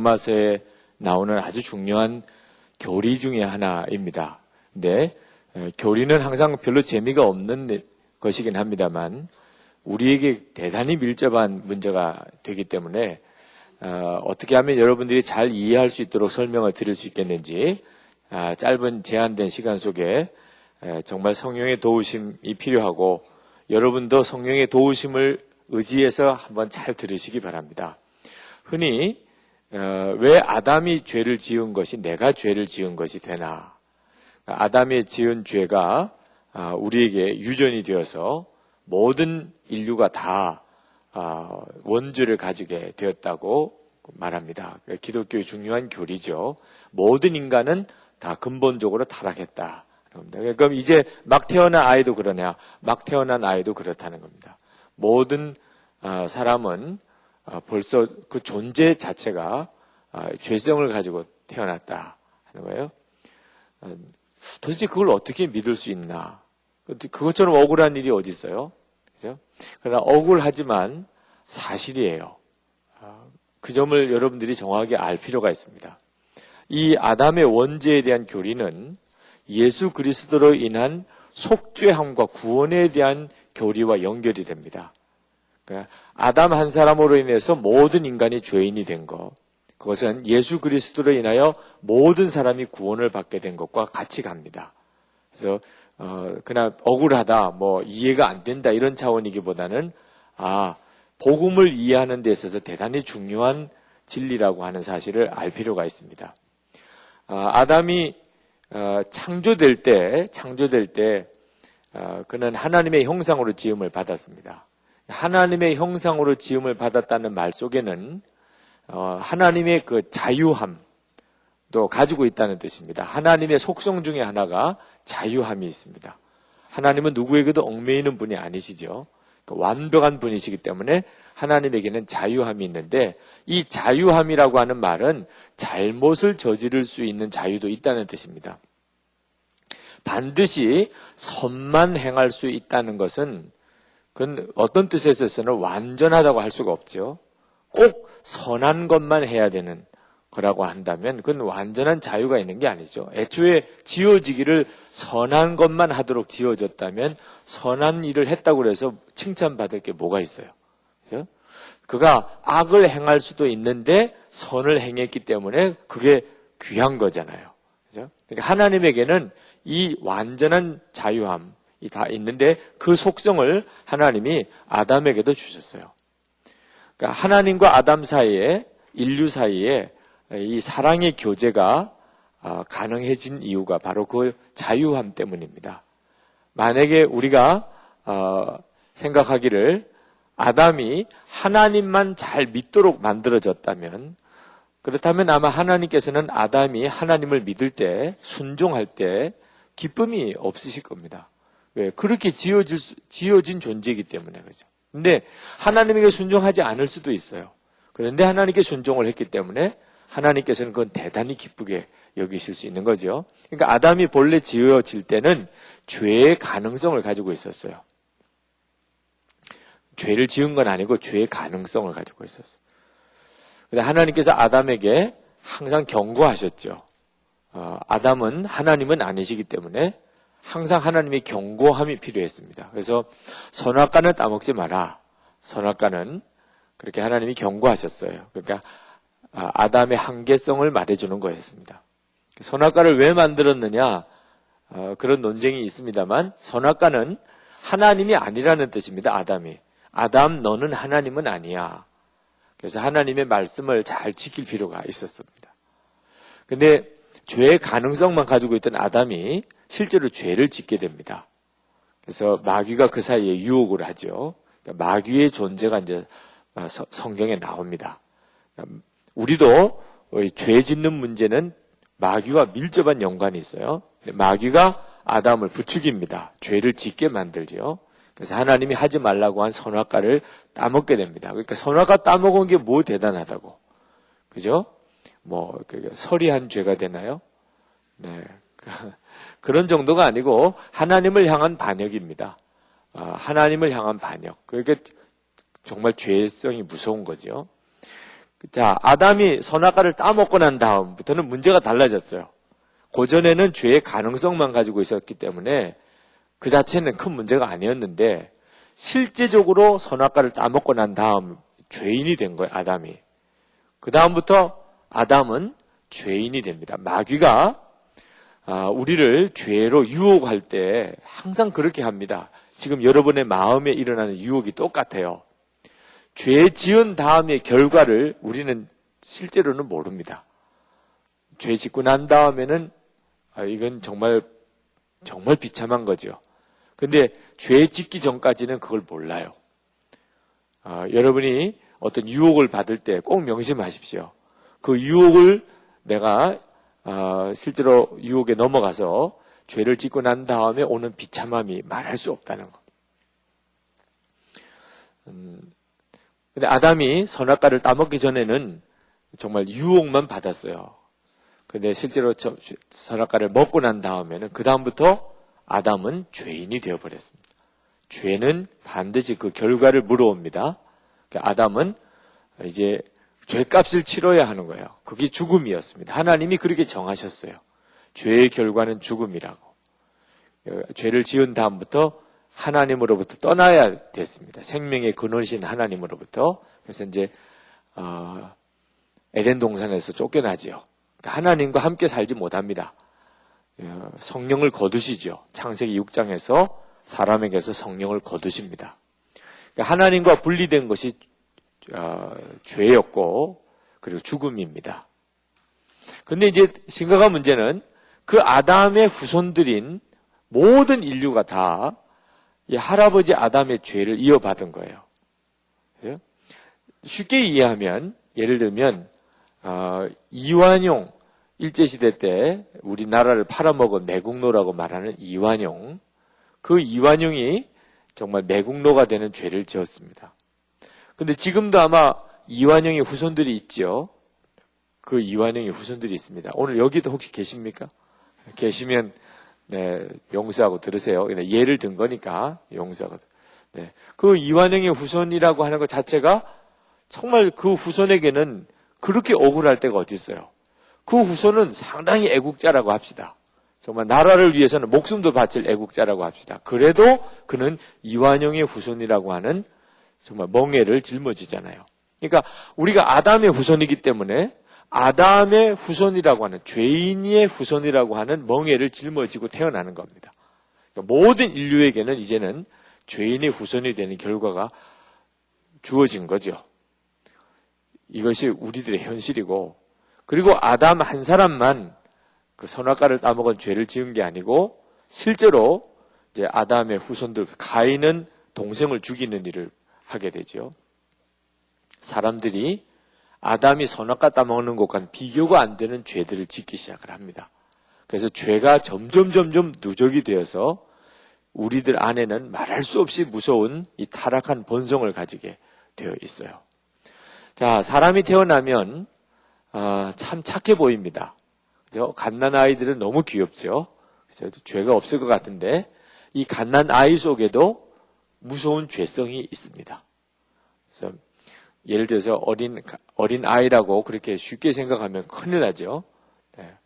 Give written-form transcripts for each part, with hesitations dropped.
로마서에 나오는 아주 중요한 교리 중에 하나입니다. 근데 교리는 항상 별로 재미가 없는 것이긴 합니다만 우리에게 대단히 밀접한 문제가 되기 때문에 어떻게 하면 여러분들이 잘 이해할 수 있도록 설명을 드릴 수 있겠는지 짧은 제한된 시간 속에 정말 성령의 도우심이 필요하고 여러분도 성령의 도우심을 의지해서 한번 잘 들으시기 바랍니다. 흔히 왜 아담이 죄를 지은 것이 내가 죄를 지은 것이 되나? 아담이 지은 죄가 우리에게 유전이 되어서 모든 인류가 다 원죄를 가지게 되었다고 말합니다. 기독교의 중요한 교리죠. 모든 인간은 다 근본적으로 타락했다. 그럼 이제 막 태어난 아이도 그러냐? 막 태어난 아이도 그렇다는 겁니다. 모든 사람은 벌써 그 존재 자체가 죄성을 가지고 태어났다 하는 거예요. 도대체 그걸 어떻게 믿을 수 있나? 그것처럼 억울한 일이 어디 있어요? 그죠? 그러나 억울하지만 사실이에요. 그 점을 여러분들이 정확하게 알 필요가 있습니다. 이 아담의 원죄에 대한 교리는 예수 그리스도로 인한 속죄함과 구원에 대한 교리와 연결이 됩니다. 그러니까 아담 한 사람으로 인해서 모든 인간이 죄인이 된 것, 그것은 예수 그리스도로 인하여 모든 사람이 구원을 받게 된 것과 같이 갑니다. 그래서 그냥 억울하다, 이해가 안 된다 이런 차원이기보다는 복음을 이해하는 데 있어서 대단히 중요한 진리라고 하는 사실을 알 필요가 있습니다. 아담이 창조될 때 그는 하나님의 형상으로 지음을 받았습니다. 하나님의 형상으로 지음을 받았다는 말 속에는 하나님의 그 자유함도 가지고 있다는 뜻입니다. 하나님의 속성 중에 하나가 자유함이 있습니다. 하나님은 누구에게도 얽매이는 분이 아니시죠. 완벽한 분이시기 때문에 하나님에게는 자유함이 있는데 이 자유함이라고 하는 말은 잘못을 저지를 수 있는 자유도 있다는 뜻입니다. 반드시 선만 행할 수 있다는 것은 그건 어떤 뜻에 있어서는 완전하다고 할 수가 없죠. 꼭 선한 것만 해야 되는 거라고 한다면 그건 완전한 자유가 있는 게 아니죠. 애초에 지어지기를 선한 것만 하도록 지어졌다면 선한 일을 했다고 해서 칭찬받을 게 뭐가 있어요. 그죠? 그가 악을 행할 수도 있는데 선을 행했기 때문에 그게 귀한 거잖아요. 그죠? 그러니까 하나님에게는 이 완전한 자유함이 다 있는데 그 속성을 하나님이 아담에게도 주셨어요. 그러니까 하나님과 아담 사이에, 인류 사이에 이 사랑의 교제가 가능해진 이유가 바로 그 자유함 때문입니다. 만약에 우리가 생각하기를 아담이 하나님만 잘 믿도록 만들어졌다면, 그렇다면 아마 하나님께서는 아담이 하나님을 믿을 때, 순종할 때 기쁨이 없으실 겁니다. 왜? 그렇게 지어진 존재이기 때문에 그죠. 근데 하나님에게 순종하지 않을 수도 있어요. 그런데 하나님께 순종을 했기 때문에 하나님께서는 그건 대단히 기쁘게 여기실 수 있는 거죠. 그러니까 아담이 본래 지어질 때는 죄의 가능성을 가지고 있었어요. 죄를 지은 건 아니고 죄의 가능성을 가지고 있었어요. 근데 하나님께서 아담에게 항상 경고하셨죠. 아담은 하나님은 아니시기 때문에 항상 하나님의 경고함이 필요했습니다. 그래서 선악과는 따먹지 마라. 선악과는 그렇게 하나님이 경고하셨어요. 그러니까 아담의 한계성을 말해주는 거였습니다. 선악과를 왜 만들었느냐? 그런 논쟁이 있습니다만 선악과는 하나님이 아니라는 뜻입니다. 아담이. 아담 너는 하나님은 아니야. 그래서 하나님의 말씀을 잘 지킬 필요가 있었습니다. 그런데 죄의 가능성만 가지고 있던 아담이 실제로 죄를 짓게 됩니다. 그래서 마귀가 그 사이에 유혹을 하죠. 그러니까 마귀의 존재가 이제 성경에 나옵니다. 우리도 죄 짓는 문제는 마귀와 밀접한 연관이 있어요. 마귀가 아담을 부추깁니다. 죄를 짓게 만들죠. 그래서 하나님이 하지 말라고 한 선악과를 따먹게 됩니다. 그러니까 선악과 따먹은 게 뭐 대단하다고. 그죠? 서리한 죄가 되나요? 네. 그런 정도가 아니고 하나님을 향한 반역입니다. 하나님을 향한 반역. 그러니까 정말 죄성이 무서운 거죠. 자, 아담이 선악과를 따먹고 난 다음부터는 문제가 달라졌어요. 고전에는 죄의 가능성만 가지고 있었기 때문에 그 자체는 큰 문제가 아니었는데 실제적으로 선악과를 따먹고 난 다음 죄인이 된 거예요, 아담이. 그 다음부터 아담은 죄인이 됩니다. 마귀가 우리를 죄로 유혹할 때 항상 그렇게 합니다. 지금 여러분의 마음에 일어나는 유혹이 똑같아요. 죄 지은 다음의 결과를 우리는 실제로는 모릅니다. 죄 짓고 난 다음에는 이건 정말 비참한 거죠. 근데 죄 짓기 전까지는 그걸 몰라요. 여러분이 어떤 유혹을 받을 때 꼭 명심하십시오. 그 유혹을 내가 실제로 유혹에 넘어가서 죄를 짓고 난 다음에 오는 비참함이 말할 수 없다는 거. 근데 아담이 선악과를 따먹기 전에는 정말 유혹만 받았어요. 근데 실제로 선악과를 먹고 난 다음에는 그 다음부터 아담은 죄인이 되어버렸습니다. 죄는 반드시 그 결과를 물어옵니다. 아담은 이제 죄값을 치러야 하는 거예요. 그게 죽음이었습니다. 하나님이 그렇게 정하셨어요. 죄의 결과는 죽음이라고. 죄를 지은 다음부터 하나님으로부터 떠나야 됐습니다. 생명의 근원이신 하나님으로부터. 그래서 이제 에덴 동산에서 쫓겨나지요. 하나님과 함께 살지 못합니다. 성령을 거두시죠. 창세기 6장에서 사람에게서 성령을 거두십니다. 하나님과 분리된 것이 죄였고 그리고 죽음입니다. 그런데 이제 심각한 문제는 그 아담의 후손들인 모든 인류가 다 이 할아버지 아담의 죄를 이어받은 거예요. 그죠? 쉽게 이해하면 예를 들면 이완용 일제시대 때 우리나라를 팔아먹은 매국노라고 말하는 이완용, 그 이완용이 정말 매국노가 되는 죄를 지었습니다. 근데 지금도 아마 이완용의 후손들이 있지요. 그 이완용의 후손들이 있습니다. 오늘 여기도 혹시 계십니까? 계시면 네, 용서하고 들으세요. 예를 든 거니까 용서하고. 네, 그 이완용의 후손이라고 하는 것 자체가 정말 그 후손에게는 그렇게 억울할 때가 어디 있어요. 그 후손은 상당히 애국자라고 합시다. 정말 나라를 위해서는 목숨도 바칠 애국자라고 합시다. 그래도 그는 이완용의 후손이라고 하는 정말 멍에를 짊어지잖아요. 그러니까 우리가 아담의 후손이기 때문에 아담의 후손이라고 하는, 죄인의 후손이라고 하는 멍에를 짊어지고 태어나는 겁니다. 그러니까 모든 인류에게는 이제는 죄인의 후손이 되는 결과가 주어진 거죠. 이것이 우리들의 현실이고, 그리고 아담 한 사람만 그 선악과를 따먹은 죄를 지은 게 아니고 실제로 이제 아담의 후손들, 가인은 동생을 죽이는 일을 하게 되죠. 사람들이 아담이 선악과 따먹는 것과는 비교가 안 되는 죄들을 짓기 시작을 합니다. 그래서 죄가 점점 누적이 되어서 우리들 안에는 말할 수 없이 무서운 이 타락한 본성을 가지게 되어 있어요. 자, 사람이 태어나면 참 착해 보입니다. 갓난 아이들은 너무 귀엽죠. 그래서 죄가 없을 것 같은데 이 갓난 아이 속에도 무서운 죄성이 있습니다. 그래서 예를 들어서 어린 아이라고 그렇게 쉽게 생각하면 큰일 나죠. 네.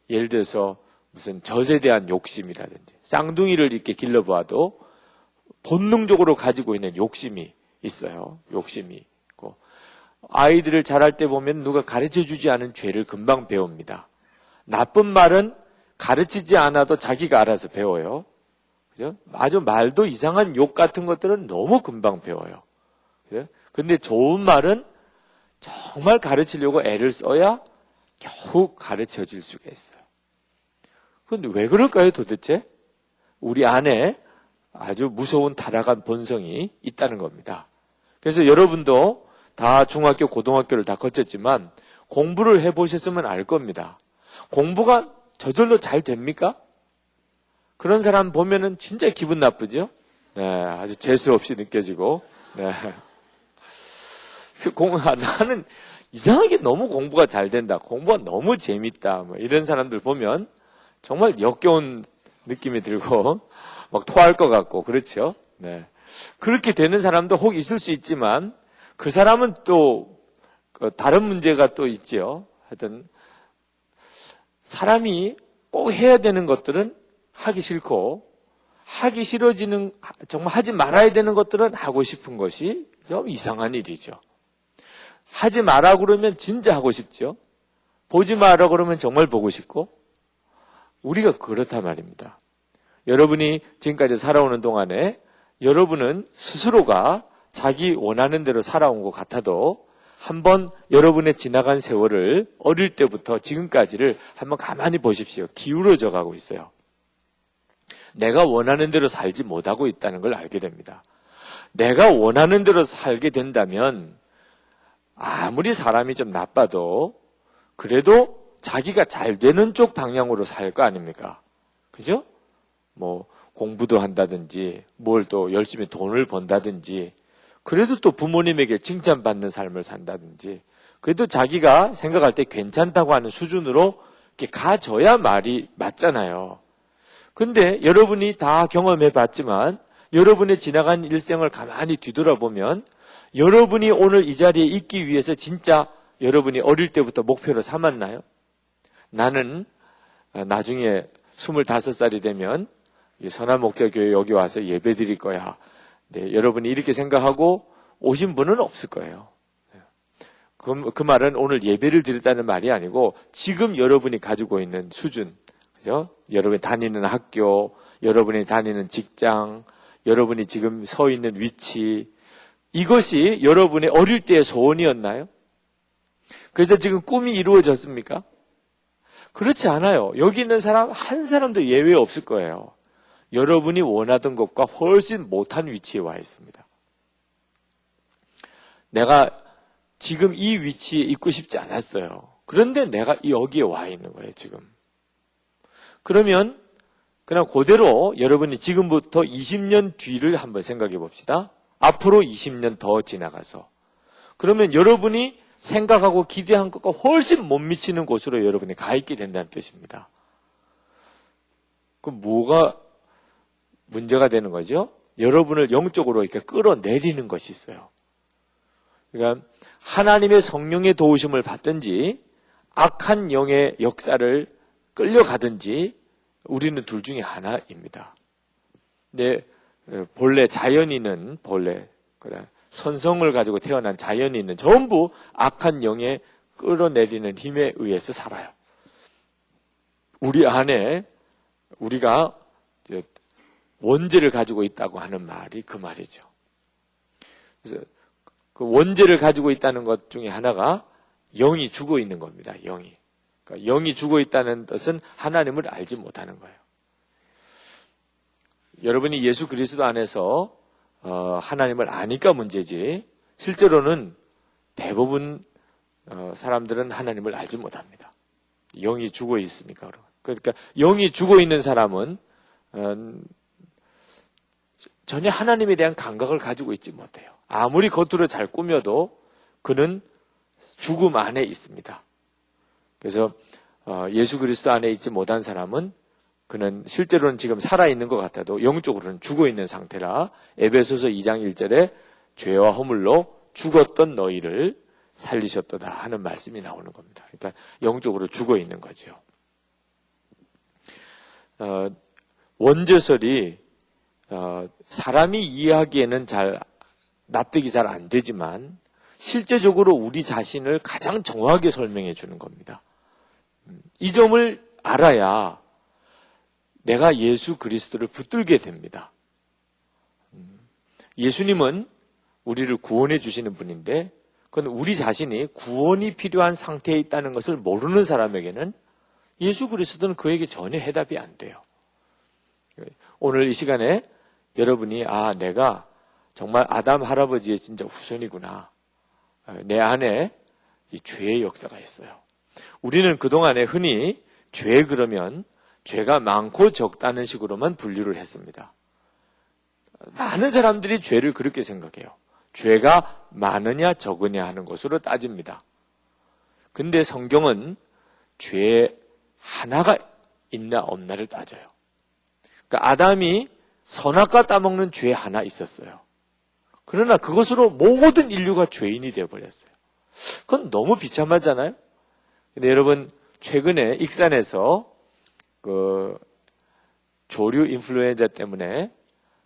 예를 들어서 무슨 젖에 대한 욕심이라든지 쌍둥이를 이렇게 길러보아도 본능적으로 가지고 있는 욕심이 있어요. 욕심이 있고 아이들을 자랄 때 보면 누가 가르쳐주지 않은 죄를 금방 배웁니다. 나쁜 말은 가르치지 않아도 자기가 알아서 배워요. 그죠? 아주 말도 이상한 욕 같은 것들은 너무 금방 배워요. 그죠? 근데 좋은 말은 정말 가르치려고 애를 써야 겨우 가르쳐질 수가 있어요. 그런데 왜 그럴까요, 도대체? 우리 안에 아주 무서운 타락한 본성이 있다는 겁니다. 그래서 여러분도 다 중학교, 고등학교를 다 거쳤지만 공부를 해보셨으면 알 겁니다. 공부가 저절로 잘 됩니까? 그런 사람 보면은 진짜 기분 나쁘죠? 네, 아주 재수 없이 느껴지고. 네. 나는 이상하게 너무 공부가 잘 된다. 공부가 너무 재밌다. 뭐 이런 사람들 보면 정말 역겨운 느낌이 들고 막 토할 것 같고 그렇죠. 네. 그렇게 되는 사람도 혹 있을 수 있지만 그 사람은 또 다른 문제가 또 있죠. 하여튼 사람이 꼭 해야 되는 것들은 하기 싫고 하기 싫어지는 정말 하지 말아야 되는 것들은 하고 싶은 것이 좀 이상한 일이죠. 하지 마라 그러면 진짜 하고 싶죠. 보지 마라 그러면 정말 보고 싶고 우리가 그렇단 말입니다. 여러분이 지금까지 살아오는 동안에 여러분은 스스로가 자기 원하는 대로 살아온 것 같아도 한번 여러분의 지나간 세월을 어릴 때부터 지금까지를 한번 가만히 보십시오. 기울어져 가고 있어요. 내가 원하는 대로 살지 못하고 있다는 걸 알게 됩니다. 내가 원하는 대로 살게 된다면 아무리 사람이 좀 나빠도 그래도 자기가 잘 되는 쪽 방향으로 살 거 아닙니까? 그죠? 뭐 공부도 한다든지 뭘 또 열심히 돈을 번다든지 그래도 또 부모님에게 칭찬받는 삶을 산다든지 그래도 자기가 생각할 때 괜찮다고 하는 수준으로 이렇게 가져야 말이 맞잖아요. 근데 여러분이 다 경험해 봤지만 여러분의 지나간 일생을 가만히 뒤돌아보면 여러분이 오늘 이 자리에 있기 위해서 진짜 여러분이 어릴 때부터 목표로 삼았나요? 나는 나중에 25살이 되면 선한목자교회 여기 와서 예배 드릴 거야. 네, 여러분이 이렇게 생각하고 오신 분은 없을 거예요. 그 말은 오늘 예배를 드렸다는 말이 아니고 지금 여러분이 가지고 있는 수준, 그죠? 여러분이 다니는 학교, 여러분이 다니는 직장, 여러분이 지금 서 있는 위치, 이것이 여러분의 어릴 때의 소원이었나요? 그래서 지금 꿈이 이루어졌습니까? 그렇지 않아요. 여기 있는 사람 한 사람도 예외 없을 거예요. 여러분이 원하던 것과 훨씬 못한 위치에 와 있습니다. 내가 지금 이 위치에 있고 싶지 않았어요. 그런데 내가 여기에 와 있는 거예요, 지금. 그러면 그냥 그대로 여러분이 지금부터 20년 뒤를 한번 생각해 봅시다. 앞으로 20년 더 지나가서. 그러면 여러분이 생각하고 기대한 것과 훨씬 못 미치는 곳으로 여러분이 가 있게 된다는 뜻입니다. 그럼 뭐가 문제가 되는 거죠? 여러분을 영적으로 이렇게 끌어내리는 것이 있어요. 그러니까 하나님의 성령의 도우심을 받든지 악한 영의 역사를 끌려가든지 우리는 둘 중에 하나입니다. 근데 본래 자연인은 그래 선성을 가지고 태어난 자연인은 전부 악한 영에 끌어내리는 힘에 의해서 살아요. 우리 안에 우리가 원죄를 가지고 있다고 하는 말이 그 말이죠. 그래서 그 원죄를 가지고 있다는 것 중에 하나가 영이 죽어 있는 겁니다. 영이. 그러니까 영이 죽어 있다는 뜻은 하나님을 알지 못하는 거예요. 여러분이 예수 그리스도 안에서 하나님을 아니까 문제지 실제로는 대부분 사람들은 하나님을 알지 못합니다. 영이 죽어 있으니까. 그러니까 영이 죽어 있는 사람은 전혀 하나님에 대한 감각을 가지고 있지 못해요. 아무리 겉으로 잘 꾸며도 그는 죽음 안에 있습니다. 그래서 예수 그리스도 안에 있지 못한 사람은 그는 실제로는 지금 살아있는 것 같아도 영적으로는 죽어있는 상태라 에베소서 2장 1절에 죄와 허물로 죽었던 너희를 살리셨도다 하는 말씀이 나오는 겁니다. 그러니까 영적으로 죽어있는 거죠. 원죄설이 사람이 이해하기에는 납득이 잘 안 되지만 실제적으로 우리 자신을 가장 정확하게 설명해 주는 겁니다. 이 점을 알아야 내가 예수 그리스도를 붙들게 됩니다. 예수님은 우리를 구원해 주시는 분인데 그건 우리 자신이 구원이 필요한 상태에 있다는 것을 모르는 사람에게는 예수 그리스도는 그에게 전혀 해답이 안 돼요. 오늘 이 시간에 여러분이 내가 정말 아담 할아버지의 진짜 후손이구나. 내 안에 이 죄의 역사가 있어요. 우리는 그동안에 흔히 죄 그러면 죄가 많고 적다는 식으로만 분류를 했습니다. 많은 사람들이 죄를 그렇게 생각해요. 죄가 많으냐 적으냐 하는 것으로 따집니다. 근데 성경은 죄 하나가 있나 없나를 따져요. 그러니까 아담이 선악과 따먹는 죄 하나 있었어요. 그러나 그것으로 모든 인류가 죄인이 되어버렸어요. 그건 너무 비참하잖아요. 근데 여러분, 최근에 익산에서 그 조류 인플루엔자 때문에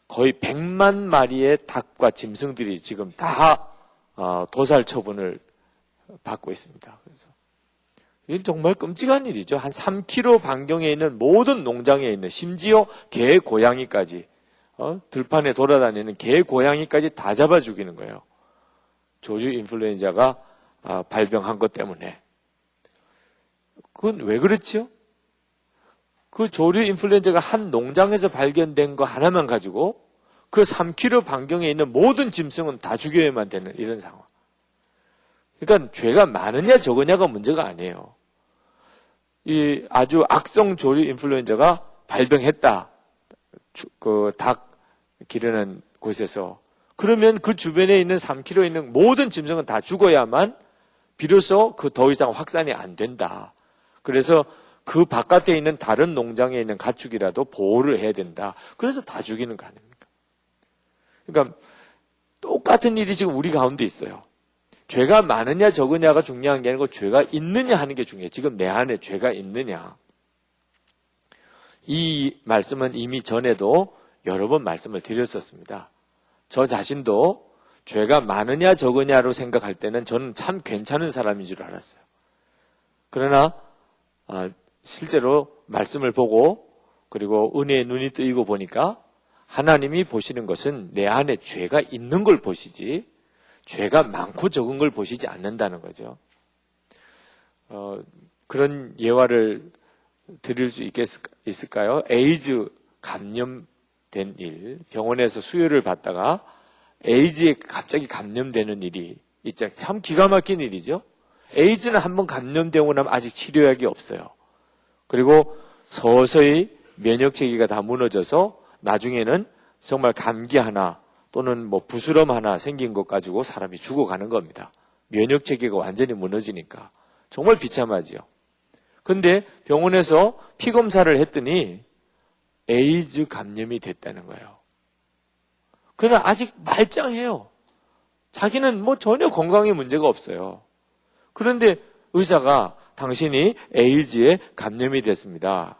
거의 100만 마리의 닭과 짐승들이 지금 다 도살 처분을 받고 있습니다. 그래서 이건 정말 끔찍한 일이죠. 한 3km 반경에 있는 모든 농장에 있는, 심지어 개, 고양이까지, 들판에 돌아다니는 개, 고양이까지 다 잡아 죽이는 거예요. 조류 인플루엔자가 발병한 것 때문에. 그건 왜 그렇지요? 그 조류 인플루엔자가 한 농장에서 발견된 거 하나만 가지고 그 3km 반경에 있는 모든 짐승은 다 죽여야만 되는 이런 상황. 그러니까 죄가 많으냐 적으냐가 문제가 아니에요. 이 아주 악성 조류 인플루엔자가 발병했다. 그 닭 기르는 곳에서. 그러면 그 주변에 있는 3km에 있는 모든 짐승은 다 죽어야만 비로소 그 더 이상 확산이 안 된다. 그래서 그 바깥에 있는 다른 농장에 있는 가축이라도 보호를 해야 된다. 그래서 다 죽이는 거 아닙니까? 그러니까 똑같은 일이 지금 우리 가운데 있어요. 죄가 많으냐 적으냐가 중요한 게 아니고 죄가 있느냐 하는 게 중요해요. 지금 내 안에 죄가 있느냐. 이 말씀은 이미 전에도 여러 번 말씀을 드렸었습니다. 저 자신도 죄가 많으냐 적으냐로 생각할 때는 저는 참 괜찮은 사람인 줄 알았어요. 그러나 실제로 말씀을 보고 그리고 은혜의 눈이 뜨이고 보니까 하나님이 보시는 것은 내 안에 죄가 있는 걸 보시지 죄가 많고 적은 걸 보시지 않는다는 거죠. 그런 예화를 드릴 수 있을까요? 에이즈 감염된 일, 병원에서 수혈을 받다가 에이즈에 갑자기 감염되는 일이 있죠. 참 기가 막힌 일이죠. 에이즈는 한번 감염되고 나면 아직 치료약이 없어요. 그리고 서서히 면역 체계가 다 무너져서 나중에는 정말 감기 하나 또는 뭐 부스럼 하나 생긴 것 가지고 사람이 죽어가는 겁니다. 면역 체계가 완전히 무너지니까. 정말 비참하지요. 근데 병원에서 피 검사를 했더니 에이즈 감염이 됐다는 거예요. 그러나 아직 말짱해요. 자기는 뭐 전혀 건강에 문제가 없어요. 그런데 의사가 당신이 에이즈에 감염이 됐습니다.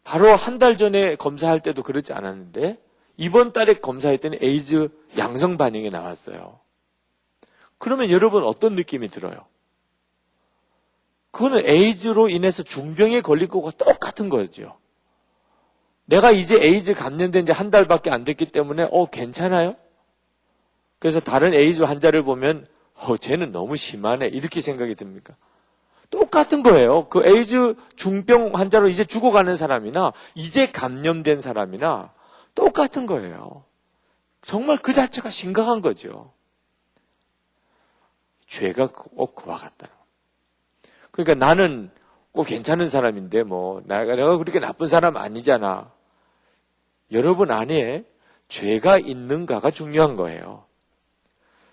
바로 한 달 전에 검사할 때도 그렇지 않았는데 이번 달에 검사했더니 에이즈 양성 반응이 나왔어요. 그러면 여러분 어떤 느낌이 들어요? 그거는 에이즈로 인해서 중병에 걸린 것과 똑같은 거죠. 내가 이제 에이즈 감염된 지 한 달밖에 안 됐기 때문에 괜찮아요? 그래서 다른 에이즈 환자를 보면 쟤는 너무 심하네 이렇게 생각이 듭니까? 똑같은 거예요. 그 에이즈 중병 환자로 이제 죽어가는 사람이나 이제 감염된 사람이나 똑같은 거예요. 정말 그 자체가 심각한 거죠. 죄가 꼭 그와 같다. 그러니까 나는 꼭 괜찮은 사람인데 내가 그렇게 나쁜 사람 아니잖아. 여러분 안에 죄가 있는가가 중요한 거예요.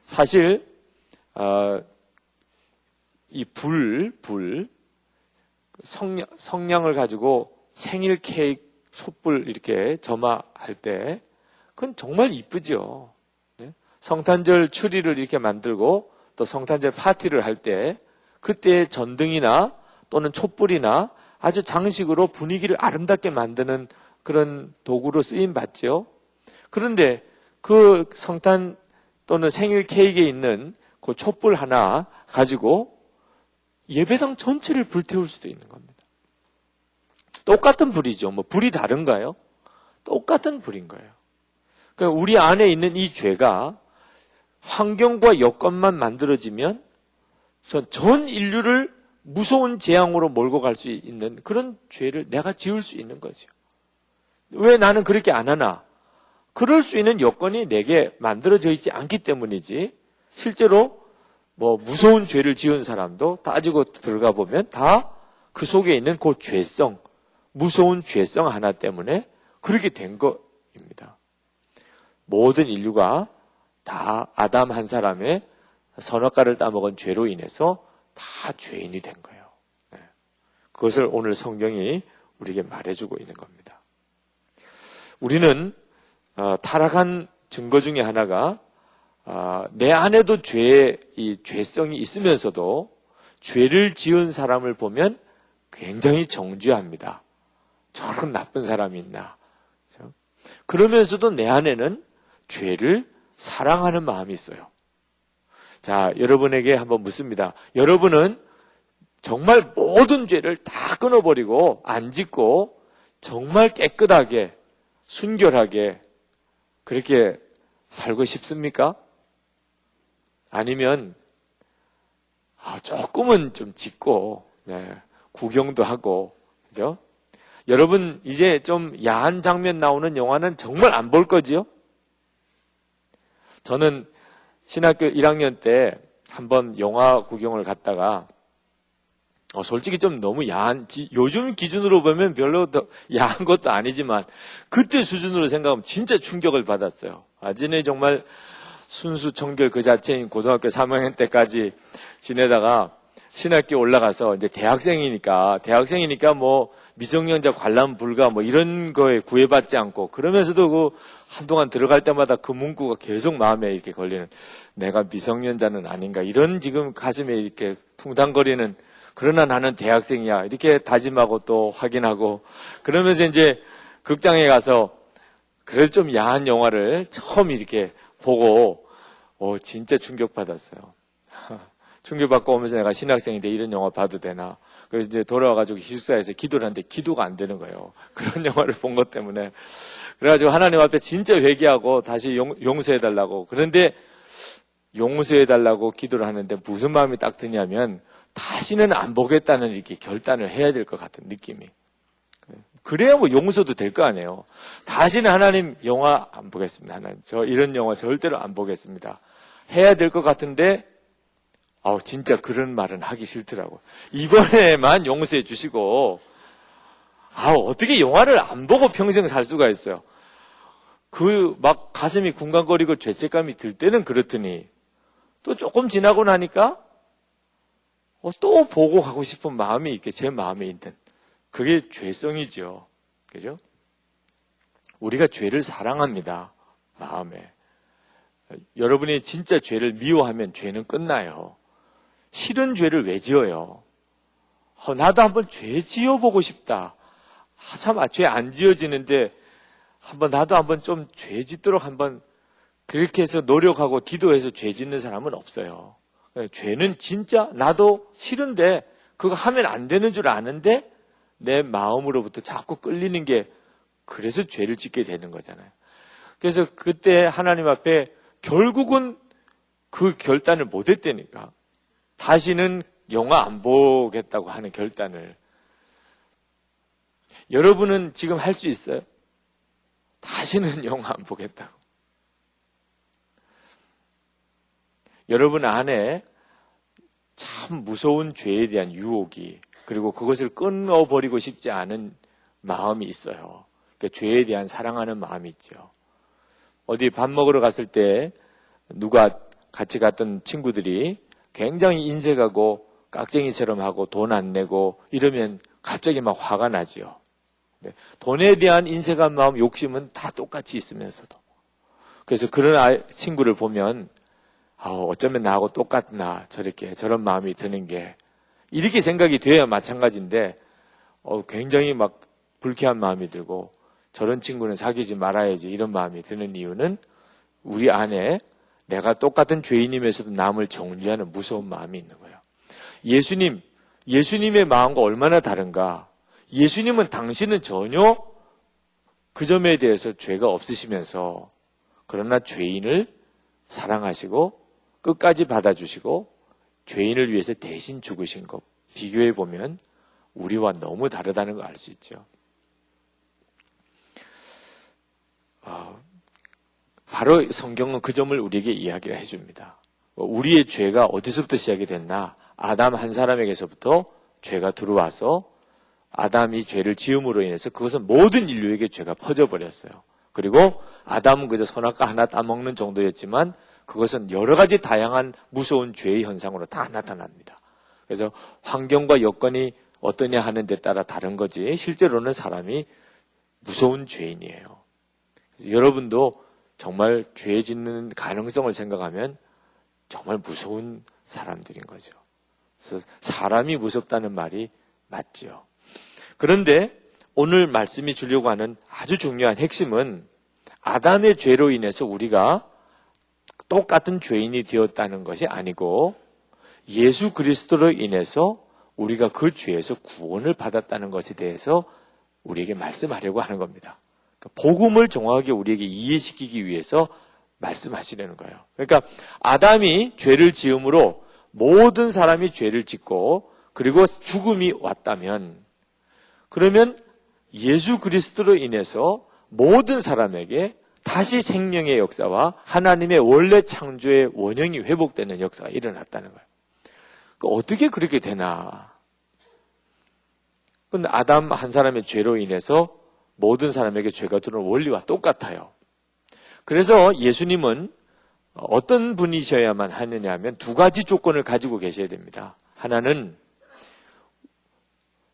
사실 이 성냥을 가지고 생일 케이크 촛불 이렇게 점화할 때 그건 정말 이쁘죠. 성탄절 추리를 이렇게 만들고 또 성탄절 파티를 할 때 그때 전등이나 또는 촛불이나 아주 장식으로 분위기를 아름답게 만드는 그런 도구로 쓰임 받죠. 그런데 그 성탄 또는 생일 케이크에 있는 그 촛불 하나 가지고 예배당 전체를 불태울 수도 있는 겁니다. 똑같은 불이죠. 불이 다른가요? 똑같은 불인 거예요. 그러니까 우리 안에 있는 이 죄가 환경과 여건만 만들어지면 전 인류를 무서운 재앙으로 몰고 갈 수 있는 그런 죄를 내가 지을 수 있는 거죠. 왜 나는 그렇게 안 하나? 그럴 수 있는 여건이 내게 만들어져 있지 않기 때문이지 실제로 무서운 죄를 지은 사람도 따지고 들어가 보면 다 그 속에 있는 그 죄성, 무서운 죄성 하나 때문에 그렇게 된 겁니다. 모든 인류가 다 아담 한 사람의 선악과를 따먹은 죄로 인해서 다 죄인이 된 거예요. 그것을 오늘 성경이 우리에게 말해주고 있는 겁니다. 우리는 타락한 증거 중에 하나가 내 안에도 이 죄성이 있으면서도 죄를 지은 사람을 보면 굉장히 정죄합니다. 저런 나쁜 사람이 있나. 그러면서도 내 안에는 죄를 사랑하는 마음이 있어요. 자, 여러분에게 한번 묻습니다. 여러분은 정말 모든 죄를 다 끊어버리고 안 짓고 정말 깨끗하게 순결하게 그렇게 살고 싶습니까? 아니면 조금은 좀 짓고 구경도 하고, 그죠? 여러분 이제 좀 야한 장면 나오는 영화는 정말 안 볼 거지요? 저는 신학교 1학년 때 한번 영화 구경을 갔다가 솔직히 좀 너무 요즘 기준으로 보면 별로 더 야한 것도 아니지만 그때 수준으로 생각하면 진짜 충격을 받았어요. 전에 정말 순수 청결 그 자체인 고등학교 3학년 때까지 지내다가 신학교 올라가서 이제 대학생이니까 뭐 미성년자 관람 불가 뭐 이런 거에 구애받지 않고 그러면서도 그 한동안 들어갈 때마다 그 문구가 계속 마음에 이렇게 걸리는 내가 미성년자는 아닌가 이런 지금 가슴에 이렇게 퉁당거리는 그러나 나는 대학생이야 이렇게 다짐하고 또 확인하고 그러면서 이제 극장에 가서 그래도 좀 야한 영화를 처음 이렇게 보고 진짜 충격받았어요. 충격받고 오면서 내가 신학생인데 이런 영화 봐도 되나. 그래서 이제 돌아와가지고 기숙사에서 기도를 하는데 기도가 안 되는 거예요. 그런 영화를 본 것 때문에. 그래가지고 하나님 앞에 진짜 회개하고 다시 용서해달라고. 그런데 용서해달라고 기도를 하는데 무슨 마음이 딱 드냐면 다시는 안 보겠다는 이렇게 결단을 해야 될 것 같은 느낌이. 그래야 뭐 용서도 될 거 아니에요. 다시는 하나님 영화 안 보겠습니다. 하나님 저 이런 영화 절대로 안 보겠습니다. 해야 될 것 같은데 진짜 그런 말은 하기 싫더라고요. 이번에만 용서해 주시고 어떻게 영화를 안 보고 평생 살 수가 있어요. 막 가슴이 쿵쾅거리고 죄책감이 들 때는 그렇더니 또 조금 지나고 나니까 또 보고 가고 싶은 마음이 이렇게 제 마음에 있는 그게 죄성이죠. 그죠? 우리가 죄를 사랑합니다. 마음에. 여러분이 진짜 죄를 미워하면 죄는 끝나요. 싫은 죄를 왜 지어요? 나도 한번 죄 지어보고 싶다. 죄 안 지어지는데 나도 한번 좀 죄 짓도록 한번 그렇게 해서 노력하고 기도해서 죄 짓는 사람은 없어요. 죄는 진짜 나도 싫은데 그거 하면 안 되는 줄 아는데 내 마음으로부터 자꾸 끌리는 게 그래서 죄를 짓게 되는 거잖아요. 그래서 그때 하나님 앞에 결국은 그 결단을 못 했다니까. 다시는 영화 안 보겠다고 하는 결단을. 여러분은 지금 할 수 있어요? 다시는 영화 안 보겠다고. 여러분 안에 참 무서운 죄에 대한 유혹이 그리고 그것을 끊어버리고 싶지 않은 마음이 있어요. 그러니까 죄에 대한 사랑하는 마음이 있죠. 어디 밥 먹으러 갔을 때 누가 같이 갔던 친구들이 굉장히 인색하고 깍쟁이처럼 하고 돈 안 내고 이러면 갑자기 막 화가 나지요. 돈에 대한 인색한 마음, 욕심은 다 똑같이 있으면서도. 그래서 그런 친구를 보면 어쩌면 나하고 똑같나 저런 마음이 드는 게 이렇게 생각이 돼야 마찬가지인데 굉장히 막 불쾌한 마음이 들고 저런 친구는 사귀지 말아야지 이런 마음이 드는 이유는 우리 안에 내가 똑같은 죄인임에서도 남을 정죄하는 무서운 마음이 있는 거예요. 예수님의 마음과 얼마나 다른가. 예수님은 당신은 전혀 그 점에 대해서 죄가 없으시면서 그러나 죄인을 사랑하시고 끝까지 받아주시고 죄인을 위해서 대신 죽으신 것 비교해 보면 우리와 너무 다르다는 걸 알 수 있죠. 바로 성경은 그 점을 우리에게 이야기를 해줍니다. 우리의 죄가 어디서부터 시작이 됐나? 아담 한 사람에게서부터 죄가 들어와서 아담이 죄를 지음으로 인해서 그것은 모든 인류에게 죄가 퍼져버렸어요. 그리고 아담은 그저 선악과 하나 따먹는 정도였지만 그것은 여러 가지 다양한 무서운 죄의 현상으로 다 나타납니다. 그래서 환경과 여건이 어떠냐 하는 데 따라 다른 거지 실제로는 사람이 무서운 죄인이에요. 여러분도 정말 죄 짓는 가능성을 생각하면 정말 무서운 사람들인 거죠. 그래서 사람이 무섭다는 말이 맞지요. 그런데 오늘 말씀이 주려고 하는 아주 중요한 핵심은 아담의 죄로 인해서 우리가 똑같은 죄인이 되었다는 것이 아니고 예수 그리스도로 인해서 우리가 그 죄에서 구원을 받았다는 것에 대해서 우리에게 말씀하려고 하는 겁니다. 복음을 정확하게 우리에게 이해시키기 위해서 말씀하시려는 거예요. 그러니까 아담이 죄를 지음으로 모든 사람이 죄를 짓고 그리고 죽음이 왔다면 그러면 예수 그리스도로 인해서 모든 사람에게 다시 생명의 역사와 하나님의 원래 창조의 원형이 회복되는 역사가 일어났다는 거예요. 어떻게 그렇게 되나? 근데 아담 한 사람의 죄로 인해서 모든 사람에게 죄가 들어오는 원리와 똑같아요. 그래서 예수님은 어떤 분이셔야만 하느냐 하면 두 가지 조건을 가지고 계셔야 됩니다. 하나는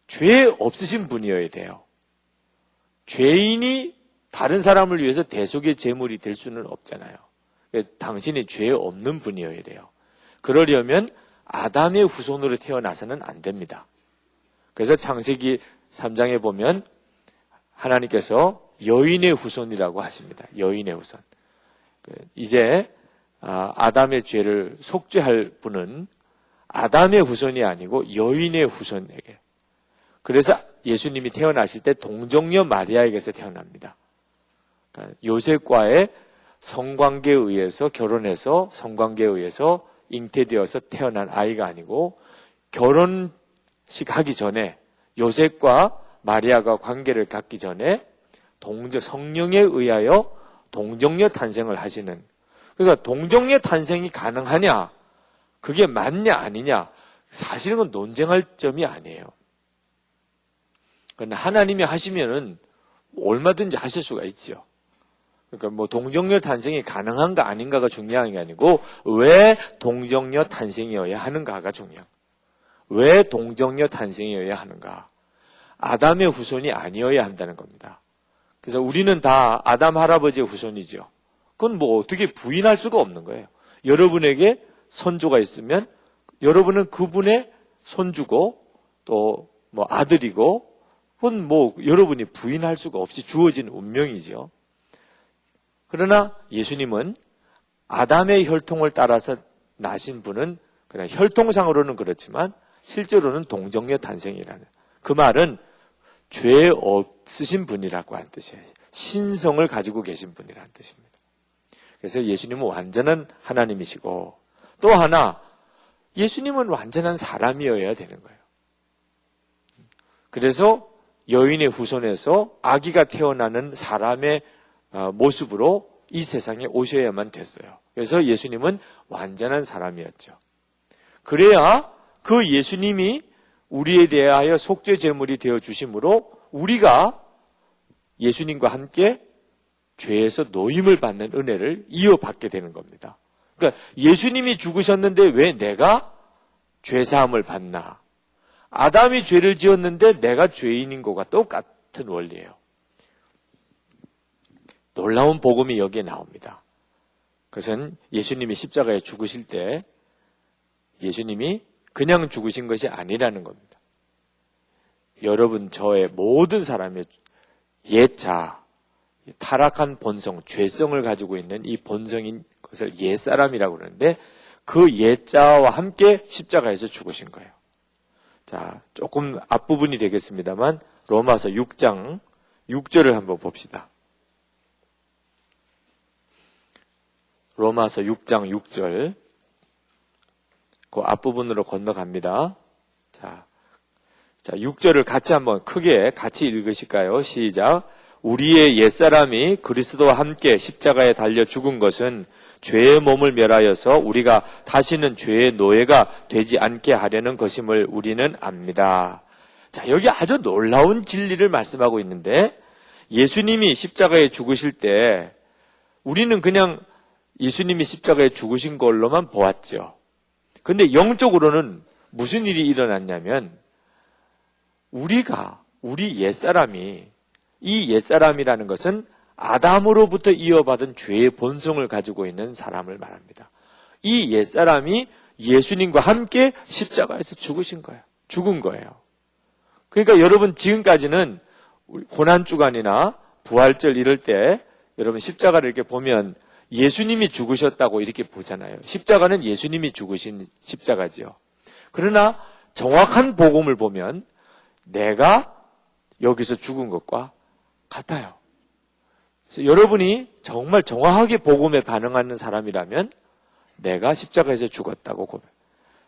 죄 없으신 분이어야 돼요. 죄인이 다른 사람을 위해서 대속의 제물이 될 수는 없잖아요. 당신이 죄 없는 분이어야 돼요. 그러려면 아담의 후손으로 태어나서는 안 됩니다. 그래서 창세기 3장에 보면 하나님께서 여인의 후손이라고 하십니다. 여인의 후손. 이제 아담의 죄를 속죄할 분은 아담의 후손이 아니고 여인의 후손에게. 그래서 예수님이 태어나실 때 동정녀 마리아에게서 태어납니다. 그러니까 요셉과의 성관계에 의해서 결혼해서 성관계에 의해서 잉태되어서 태어난 아이가 아니고 결혼식 하기 전에 요셉과 마리아가 관계를 갖기 전에 성령에 의하여 동정녀 탄생을 하시는. 그러니까 동정녀 탄생이 가능하냐? 그게 맞냐 아니냐? 사실은 그건 논쟁할 점이 아니에요. 그러나 하나님이 하시면은 얼마든지 하실 수가 있죠. 그러니까 동정녀 탄생이 가능한가 아닌가가 중요한 게 아니고 왜 동정녀 탄생이어야 하는가가 중요한. 왜 동정녀 탄생이어야 하는가? 아담의 후손이 아니어야 한다는 겁니다. 그래서 우리는 다 아담 할아버지의 후손이죠. 그건 어떻게 부인할 수가 없는 거예요. 여러분에게 선조가 있으면 여러분은 그분의 손주고 또 아들이고 그건 여러분이 부인할 수가 없이 주어진 운명이죠. 그러나 예수님은 아담의 혈통을 따라서 나신 분은 그냥 혈통상으로는 그렇지만 실제로는 동정녀 탄생이라는. 그 말은 죄 없으신 분이라고 한 뜻이에요. 신성을 가지고 계신 분이라는 뜻입니다. 그래서 예수님은 완전한 하나님이시고 또 하나 예수님은 완전한 사람이어야 되는 거예요. 그래서 여인의 후손에서 아기가 태어나는 사람의 모습으로 이 세상에 오셔야만 됐어요. 그래서 예수님은 완전한 사람이었죠. 그래야 그 예수님이 우리에 대하여 속죄 제물이 되어 주심으로 우리가 예수님과 함께 죄에서 노임을 받는 은혜를 이어받게 되는 겁니다. 그러니까 예수님이 죽으셨는데 왜 내가 죄사함을 받나? 아담이 죄를 지었는데 내가 죄인인 것과 똑같은 원리예요. 놀라운 복음이 여기에 나옵니다. 그것은 예수님이 십자가에 죽으실 때 예수님이 그냥 죽으신 것이 아니라는 겁니다. 여러분 저의 모든 사람의 옛자, 타락한 본성, 죄성을 가지고 있는 이 본성인 것을 옛사람이라고 그러는데 그 옛자와 함께 십자가에서 죽으신 거예요. 자, 조금 앞부분이 되겠습니다만 로마서 6장 6절을 한번 봅시다. 로마서 6장 6절 그 앞부분으로 건너갑니다. 자, 6절을 같이 한번 크게 같이 읽으실까요? 시작. 우리의 옛사람이 그리스도와 함께 십자가에 달려 죽은 것은 죄의 몸을 멸하여서 우리가 다시는 죄의 노예가 되지 않게 하려는 것임을 우리는 압니다. 자, 여기 아주 놀라운 진리를 말씀하고 있는데 예수님이 십자가에 죽으실 때 우리는 그냥 예수님이 십자가에 죽으신 걸로만 보았죠. 근데 영적으로는 무슨 일이 일어났냐면 우리 옛사람이 이 옛사람이라는 것은 아담으로부터 이어받은 죄의 본성을 가지고 있는 사람을 말합니다. 이 옛사람이 예수님과 함께 십자가에서 죽은 거예요. 그러니까 여러분 지금까지는 고난주간이나 부활절 이럴 때 여러분 십자가를 이렇게 보면 예수님이 죽으셨다고 이렇게 보잖아요. 십자가는 예수님이 죽으신 십자가지요. 그러나 정확한 복음을 보면 내가 여기서 죽은 것과 같아요. 그래서 여러분이 정말 정확하게 복음에 반응하는 사람이라면 내가 십자가에서 죽었다고 고백.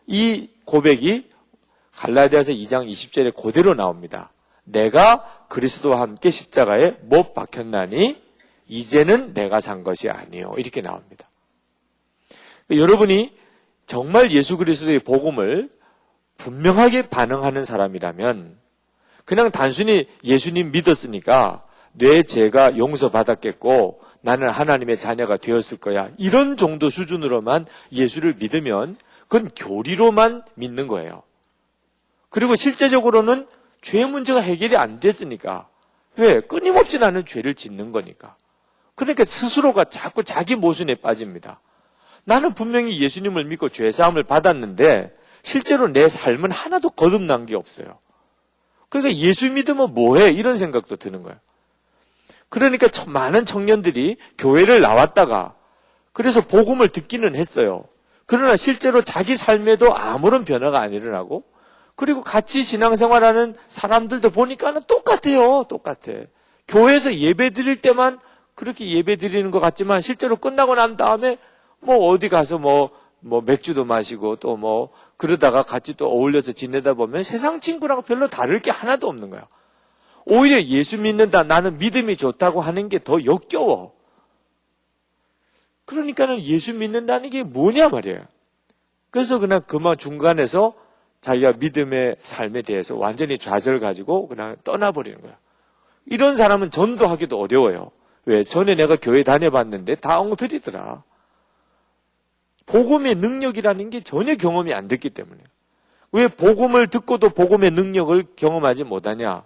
이 고백이 갈라디아서 2장 20절에 그대로 나옵니다. 내가 그리스도와 함께 십자가에 못 박혔나니 이제는 내가 산 것이 아니요. 이렇게 나옵니다. 여러분이 정말 예수 그리스도의 복음을 분명하게 반응하는 사람이라면 그냥 단순히 예수님 믿었으니까 내 죄가 용서받았겠고 나는 하나님의 자녀가 되었을 거야. 이런 정도 수준으로만 예수를 믿으면 그건 교리로만 믿는 거예요. 그리고 실제적으로는 죄 문제가 해결이 안 됐으니까. 왜? 끊임없이 나는 죄를 짓는 거니까. 그러니까 스스로가 자꾸 자기 모순에 빠집니다. 나는 분명히 예수님을 믿고 죄사함을 받았는데 실제로 내 삶은 하나도 거듭난 게 없어요. 그러니까 예수 믿으면 뭐해? 이런 생각도 드는 거예요. 그러니까 많은 청년들이 교회를 나왔다가 그래서 복음을 듣기는 했어요. 그러나 실제로 자기 삶에도 아무런 변화가 안 일어나고 그리고 같이 신앙생활하는 사람들도 보니까는 똑같아요. 똑같아. 교회에서 예배 드릴 때만 그렇게 예배 드리는 것 같지만 실제로 끝나고 난 다음에 뭐 어디 가서 뭐 맥주도 마시고 또 그러다가 같이 또 어울려서 지내다 보면 세상 친구랑 별로 다를 게 하나도 없는 거야. 오히려 예수 믿는다, 나는 믿음이 좋다고 하는 게 더 역겨워. 그러니까는 예수 믿는다는 게 뭐냐 말이에요. 그래서 그냥 그만 중간에서 자기가 믿음의 삶에 대해서 완전히 좌절 가지고 그냥 떠나버리는 거야. 이런 사람은 전도하기도 어려워요. 왜? 전에 내가 교회 다녀봤는데 다 엉터리더라. 복음의 능력이라는 게 전혀 경험이 안 됐기 때문에. 왜 복음을 듣고도 복음의 능력을 경험하지 못하냐?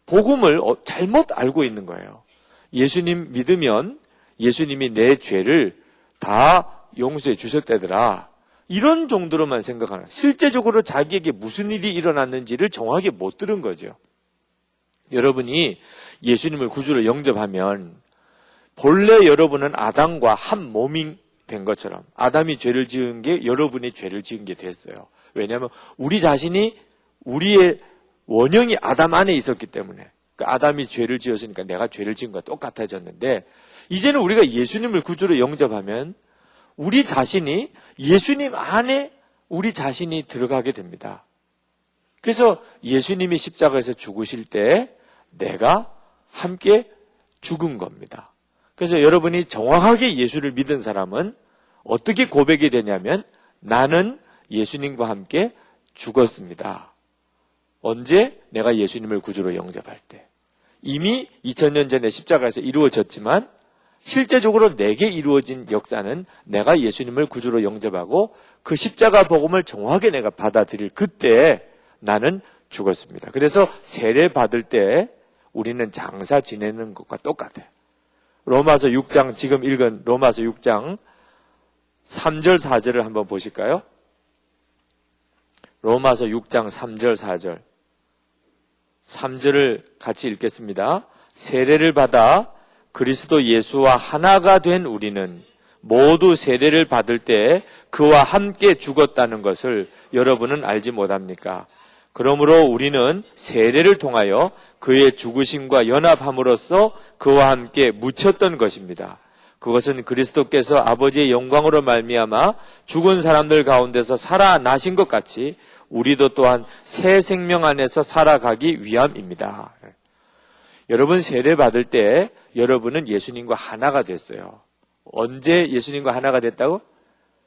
복음을 잘못 알고 있는 거예요. 예수님 믿으면 예수님이 내 죄를 다 용서해 주셨다더라. 이런 정도로만 생각하는. 실제적으로 자기에게 무슨 일이 일어났는지를 정확하게 못 들은 거죠. 여러분이 예수님을 구주로 영접하면 본래 여러분은 아담과 한 몸이 된 것처럼 아담이 죄를 지은 게 여러분이 죄를 지은 게 됐어요. 왜냐하면 우리 자신이 우리의 원형이 아담 안에 있었기 때문에 아담이 죄를 지었으니까 내가 죄를 지은 것과 똑같아졌는데 이제는 우리가 예수님을 구주로 영접하면 우리 자신이 예수님 안에 우리 자신이 들어가게 됩니다. 그래서 예수님이 십자가에서 죽으실 때 내가 함께 죽은 겁니다. 그래서 여러분이 정확하게 예수를 믿은 사람은 어떻게 고백이 되냐면 나는 예수님과 함께 죽었습니다. 언제? 내가 예수님을 구주로 영접할 때. 이미 2000년 전에 십자가에서 이루어졌지만 실제적으로 내게 이루어진 역사는 내가 예수님을 구주로 영접하고 그 십자가 복음을 정확하게 내가 받아들일 그때 나는 죽었습니다. 그래서 세례 받을 때 우리는 장사 지내는 것과 똑같아요. 로마서 6장, 지금 읽은 로마서 6장 3절 4절을 한번 보실까요? 로마서 6장 3절 4절 3절을 같이 읽겠습니다. 세례를 받아 그리스도 예수와 하나가 된 우리는 모두 세례를 받을 때 그와 함께 죽었다는 것을 여러분은 알지 못합니까? 그러므로 우리는 세례를 통하여 그의 죽으심과 연합함으로써 그와 함께 묻혔던 것입니다. 그것은 그리스도께서 아버지의 영광으로 말미암아 죽은 사람들 가운데서 살아나신 것 같이 우리도 또한 새 생명 안에서 살아가기 위함입니다. 여러분 세례 받을 때 여러분은 예수님과 하나가 됐어요. 언제 예수님과 하나가 됐다고?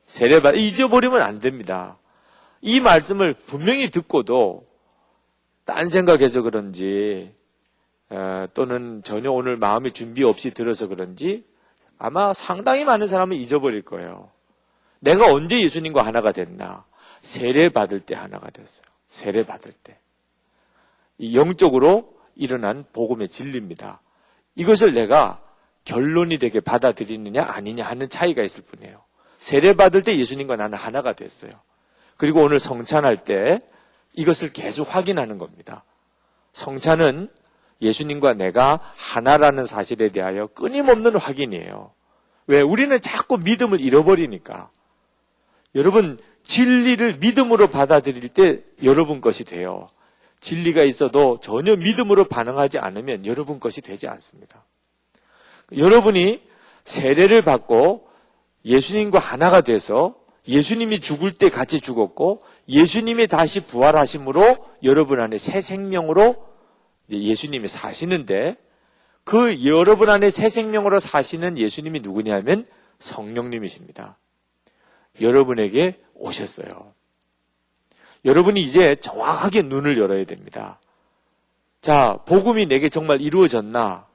세례 받 잊어버리면 안 됩니다. 이 말씀을 분명히 듣고도 딴 생각해서 그런지 또는 전혀 오늘 마음의 준비 없이 들어서 그런지 아마 상당히 많은 사람은 잊어버릴 거예요. 내가 언제 예수님과 하나가 됐나? 세례 받을 때 하나가 됐어요. 세례 받을 때. 영적으로 일어난 복음의 진리입니다. 이것을 내가 결론이 되게 받아들이느냐 아니냐 하는 차이가 있을 뿐이에요. 세례 받을 때 예수님과 나는 하나가 됐어요. 그리고 오늘 성찬할 때 이것을 계속 확인하는 겁니다. 성찬은 예수님과 내가 하나라는 사실에 대하여 끊임없는 확인이에요. 왜? 우리는 자꾸 믿음을 잃어버리니까. 여러분, 진리를 믿음으로 받아들일 때 여러분 것이 돼요. 진리가 있어도 전혀 믿음으로 반응하지 않으면 여러분 것이 되지 않습니다. 여러분이 세례를 받고 예수님과 하나가 돼서 예수님이 죽을 때 같이 죽었고 예수님이 다시 부활하심으로 여러분 안에 새 생명으로 이제 예수님이 사시는데 그 여러분 안에 새 생명으로 사시는 예수님이 누구냐면 성령님이십니다. 여러분에게 오셨어요. 여러분이 이제 정확하게 눈을 열어야 됩니다. 자, 복음이 내게 정말 이루어졌나?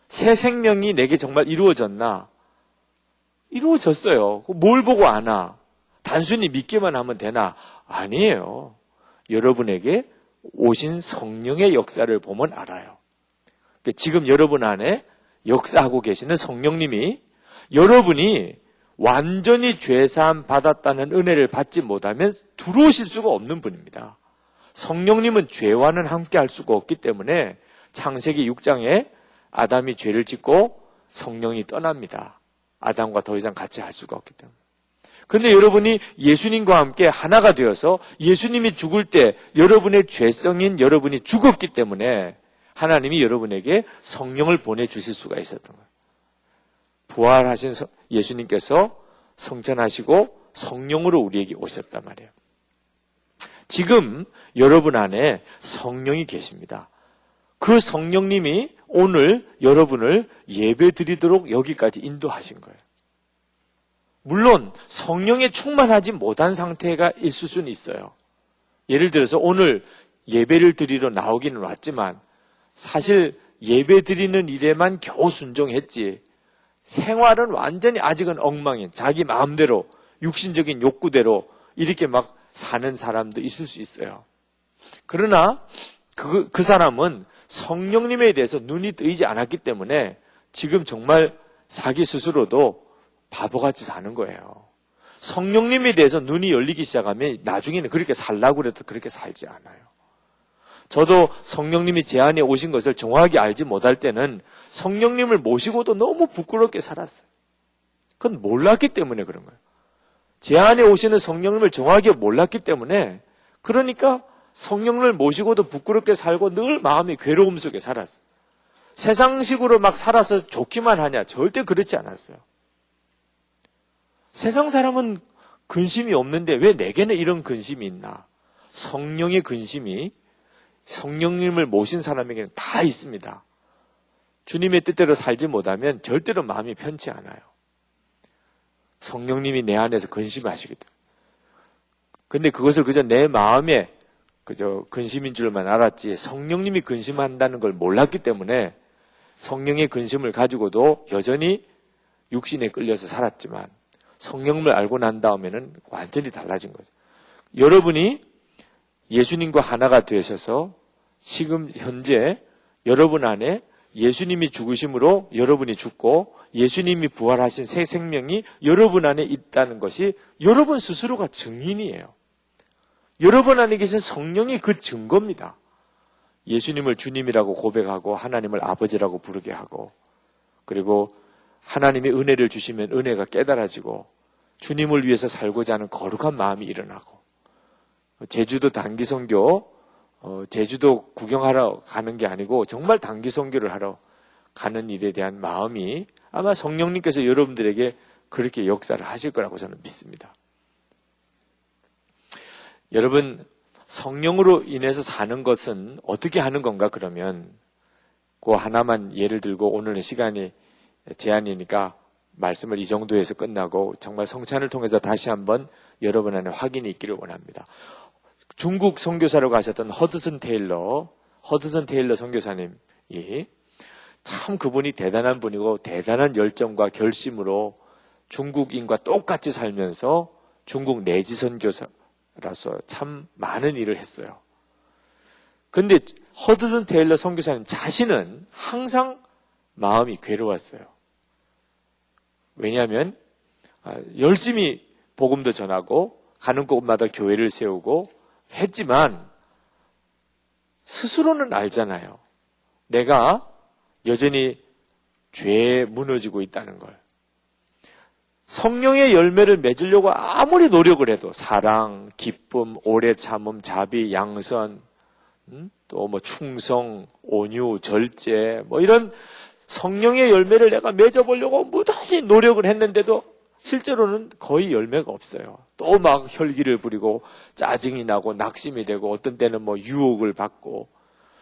새 생명이 내게 정말 이루어졌나? 이루어졌어요. 뭘 보고 아나? 단순히 믿기만 하면 되나? 아니에요. 여러분에게 오신 성령의 역사를 보면 알아요. 지금 여러분 안에 역사하고 계시는 성령님이 여러분이 완전히 죄사함 받았다는 은혜를 받지 못하면 들어오실 수가 없는 분입니다. 성령님은 죄와는 함께 할 수가 없기 때문에 창세기 6장에 아담이 죄를 짓고 성령이 떠납니다. 아담과 더 이상 같이 할 수가 없기 때문에. 그런데 여러분이 예수님과 함께 하나가 되어서 예수님이 죽을 때 여러분의 죄성인 여러분이 죽었기 때문에 하나님이 여러분에게 성령을 보내주실 수가 있었던 거예요. 부활하신 예수님께서 성천하시고 성령으로 우리에게 오셨단 말이에요. 지금 여러분 안에 성령이 계십니다. 그 성령님이 오늘 여러분을 예배 드리도록 여기까지 인도하신 거예요. 물론 성령에 충만하지 못한 상태가 있을 수는 있어요. 예를 들어서 오늘 예배를 드리러 나오기는 왔지만 사실 예배 드리는 일에만 겨우 순종했지 생활은 완전히 아직은 엉망인 자기 마음대로 육신적인 욕구대로 이렇게 막 사는 사람도 있을 수 있어요. 그러나 그 사람은 성령님에 대해서 눈이 뜨이지 않았기 때문에 지금 정말 자기 스스로도 바보같이 사는 거예요. 성령님에 대해서 눈이 열리기 시작하면 나중에는 그렇게 살라고 해도 그렇게 살지 않아요. 저도 성령님이 제 안에 오신 것을 정확하게 알지 못할 때는 성령님을 모시고도 너무 부끄럽게 살았어요. 그건 몰랐기 때문에 그런 거예요. 제 안에 오시는 성령님을 정확하게 몰랐기 때문에 그러니까 성령을 모시고도 부끄럽게 살고 늘 마음이 괴로움 속에 살았어요. 세상식으로 막 살아서 좋기만 하냐? 절대 그렇지 않았어요. 세상 사람은 근심이 없는데 왜 내게는 이런 근심이 있나? 성령의 근심이 성령님을 모신 사람에게는 다 있습니다. 주님의 뜻대로 살지 못하면 절대로 마음이 편치 않아요. 성령님이 내 안에서 근심하시기 때문에. 근데 그것을 그저 내 마음에 그저 근심인 줄만 알았지 성령님이 근심한다는 걸 몰랐기 때문에 성령의 근심을 가지고도 여전히 육신에 끌려서 살았지만 성령을 알고 난 다음에는 완전히 달라진 거죠. 여러분이 예수님과 하나가 되셔서 지금 현재 여러분 안에 예수님이 죽으심으로 여러분이 죽고 예수님이 부활하신 새 생명이 여러분 안에 있다는 것이 여러분 스스로가 증인이에요. 여러분 안에 계신 성령이 그 증거입니다. 예수님을 주님이라고 고백하고 하나님을 아버지라고 부르게 하고 그리고 하나님이 은혜를 주시면 은혜가 깨달아지고 주님을 위해서 살고자 하는 거룩한 마음이 일어나고 제주도 단기 선교 제주도 구경하러 가는 게 아니고 정말 단기 선교를 하러 가는 일에 대한 마음이 아마 성령님께서 여러분들에게 그렇게 역사를 하실 거라고 저는 믿습니다. 여러분 성령으로 인해서 사는 것은 어떻게 하는 건가 그러면 그 하나만 예를 들고 오늘은 시간이 제한이니까 말씀을 이 정도에서 끝나고 정말 성찬을 통해서 다시 한번 여러분 안에 확인이 있기를 원합니다. 중국 선교사로 가셨던 허드슨 테일러 선교사님이 참 그분이 대단한 분이고 대단한 열정과 결심으로 중국인과 똑같이 살면서 중국 내지 선교사라서 참 많은 일을 했어요. 근데 허드슨 테일러 선교사님 자신은 항상 마음이 괴로웠어요. 왜냐하면 열심히 복음도 전하고 가는 곳마다 교회를 세우고 했지만 스스로는 알잖아요. 내가 여전히 죄에 무너지고 있다는 걸. 성령의 열매를 맺으려고 아무리 노력을 해도 사랑, 기쁨, 오래 참음, 자비, 양선, 또 충성, 온유, 절제 이런 성령의 열매를 내가 맺어보려고 무단히 노력을 했는데도 실제로는 거의 열매가 없어요. 또 막 혈기를 부리고 짜증이 나고 낙심이 되고 어떤 때는 유혹을 받고